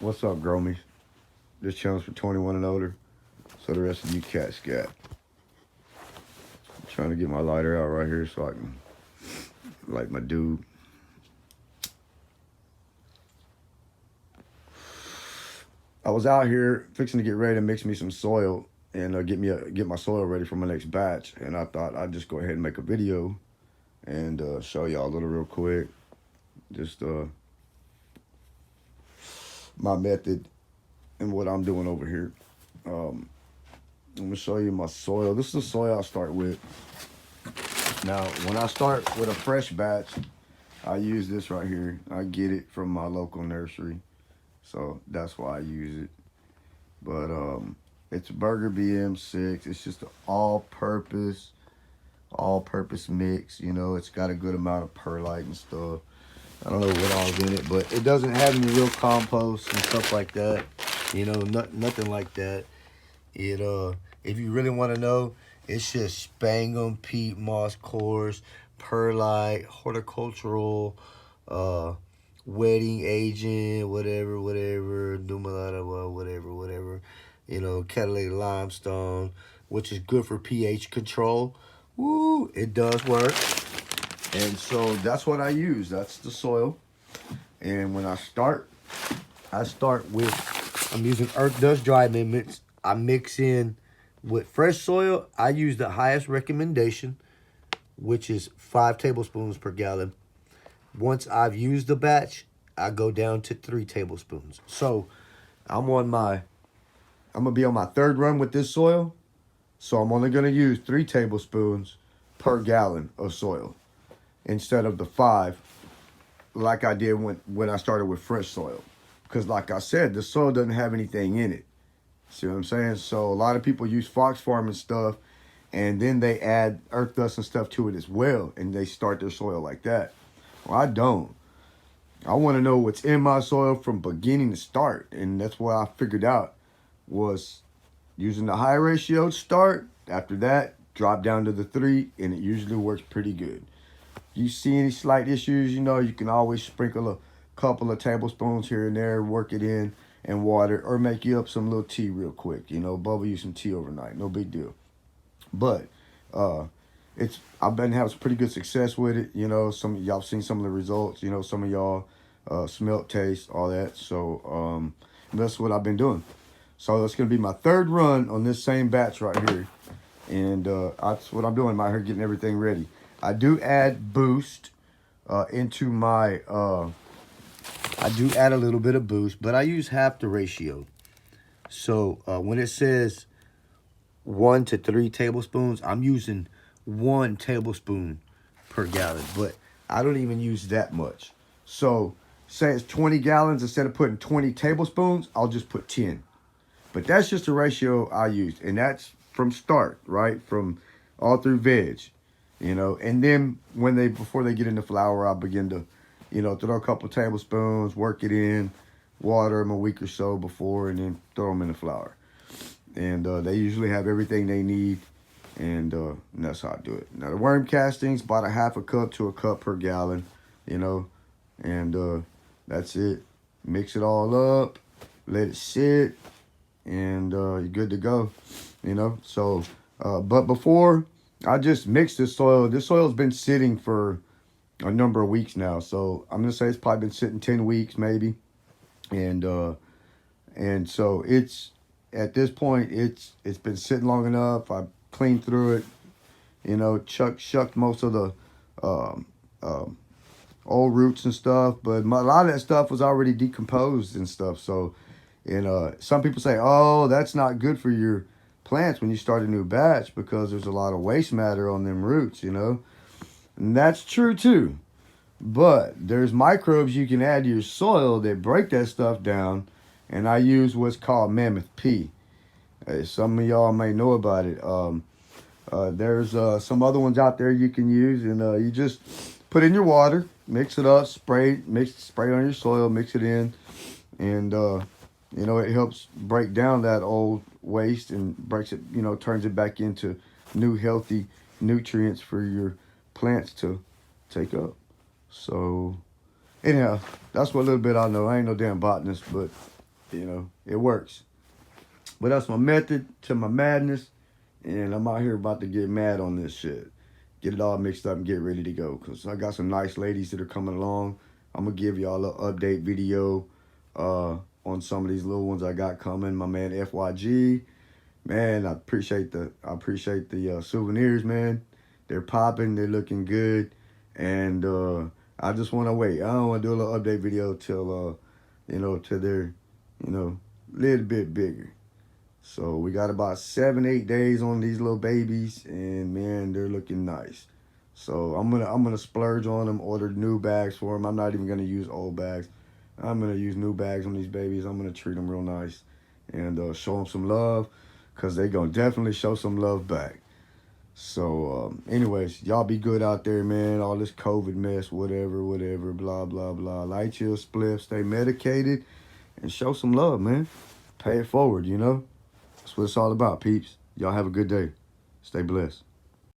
What's up, Gromies? This channel's for 21 and older, so the rest of you cats got. I'm trying to get my lighter out right here so I can light my dude. I was out here fixing to get ready to mix me some soil and get my soil ready for my next batch, and I thought I'd just go ahead and make a video and show y'all a little real quick. Just my method and what I'm doing over here. I'm gonna show you my soil. This is the soil I start with. Now, when I start with a fresh batch, I use this right here. I get it from my local nursery, so that's why I use it. But it's Burger BM6. It's just an all-purpose mix. You know, it's got a good amount of perlite and stuff. I don't know what all's in it, but it doesn't have any real compost and stuff like that. You know, nothing like that. It if you really want to know, it's just sphagnum, peat moss, coarse, perlite, horticultural, wetting agent, whatever, Dumalata, whatever. You know, catalytic limestone, which is good for pH control. Woo, it does work. And so that's what I use. That's the soil. And when I start with, I'm using Earth Does Dry Amendments. I mix in with fresh soil. I use the highest recommendation, which is 5 tablespoons per gallon. Once I've used the batch, I go down to 3 tablespoons. So I'm gonna be on my 3rd run with this soil. So I'm only gonna use 3 tablespoons per gallon of soil instead of the 5 like I did when I started with fresh soil. Because like I said, the soil doesn't have anything in it. See what I'm saying? So a lot of people use Fox Farm and stuff, and then they add earth dust and stuff to it as well, and they start their soil like that. Well, I don't. I want to know what's in my soil from beginning to start, and that's what I figured out was using the high ratio to start. After that, drop down to the 3, and it usually works pretty good. You see any slight issues, you know, you can always sprinkle a couple of tablespoons here and there, work it in and water, or make you up some little tea real quick, you know, bubble you some tea overnight, no big deal. But I've been having some pretty good success with it, you know. Some of y'all seen some of the results, you know, some of y'all smelt, taste, all that. So that's what I've been doing. So that's gonna be my 3rd run on this same batch right here, and that's what I'm doing. I'm out here getting everything ready. I do add boost into my, I do add a little bit of boost, but I use half the ratio. So when it says 1 to 3 tablespoons, I'm using 1 tablespoon per gallon, but I don't even use that much. So say it's 20 gallons, instead of putting 20 tablespoons, I'll just put 10. But that's just the ratio I use, and that's from start, right? From all through veg. You know, and then before they get into flour, I begin to, you know, throw a couple tablespoons, work it in, water them a week or so before, and then throw them in the flour. And they usually have everything they need, and that's how I do it. Now, the worm castings, about a half a cup to a cup per gallon, you know, and that's it. Mix it all up, let it sit, and you're good to go, you know. So, but before I just mixed this soil. This soil's been sitting for a number of weeks now. So I'm gonna say it's probably been sitting 10 weeks maybe. And so it's at this point it's been sitting long enough. I cleaned through it, you know, shucked most of the old roots and stuff, but a lot of that stuff was already decomposed and stuff. So, and some people say, oh, that's not good for your plants when you start a new batch because there's a lot of waste matter on them roots, you know. And that's true too. But there's microbes you can add to your soil that break that stuff down, and I use what's called Mammoth P. Some of y'all may know about it. There's some other ones out there you can use, and you just put in your water, mix it up, spray it on your soil, mix it in, and you know, it helps break down that old waste and breaks it, you know, turns it back into new healthy nutrients for your plants to take up. So anyhow, that's what little bit I know. I ain't no damn botanist, but You know, it works. But that's my method to my madness. And I'm out here about to get mad on this shit. Get it all mixed up and get ready to go. Because I got some nice ladies that are coming along. I'm going to give y'all an update video on some of these little ones I got coming. My man FYG. Man, I appreciate the souvenirs, man. They're popping. They're looking good. And I just want to wait. I don't want to do a little update video till, till they're, a little bit bigger. So we got about 7-8 days on these little babies, and man, they're looking nice. So I'm gonna splurge on them, order new bags for them. I'm not even gonna use old bags. I'm gonna use new bags on these babies. I'm gonna treat them real nice, and show them some love, cause they gonna definitely show some love back. So, anyways, y'all be good out there, man. All this COVID mess, whatever, blah blah blah. Light chill, spliff, stay medicated, and show some love, man. Pay it forward, That's what it's all about, peeps. Y'all have a good day. Stay blessed.